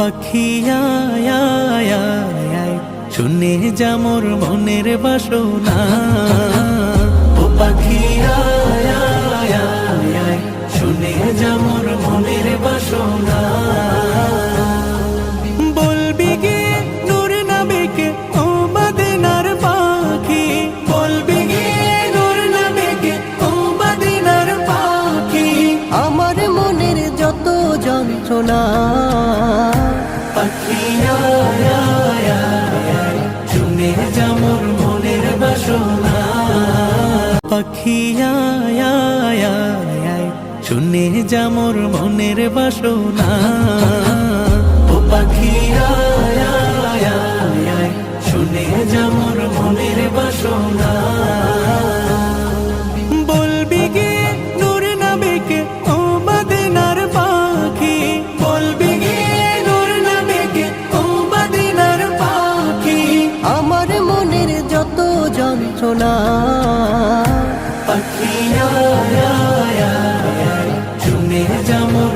পাখি আয় আয় আয় আয়, শুনে যা মোর মনের বাসনা। ও পাখি আয় আয় আয় আয়, শুনে যা মোর মনের বাসনা। বলবি গে নূর নবীকে ও মদিনার পাখি, বলবি গে নূর নবীকে ও মদিনার পাখি। আমার মনের যত যন্ত্রণা পাখি আয় আয় আয় আয়, শুনে যা মোর মনের বাসনা। পাখি আয় আয় আয় আয়, শুনে যা মোর মনের বাসনা। ও পাখি আয় আয় আয় আয়, শুনে যা মোর মনের বাসনা। বলবি গে নূর নবীকে ও মদিনার পাখি, বলবি গে নূর নবীকে ও মদিনার পাখি। আমার মনের যত যন্ত্রণা পাখি আয় আয় আয় আয়, শুনে যা মোর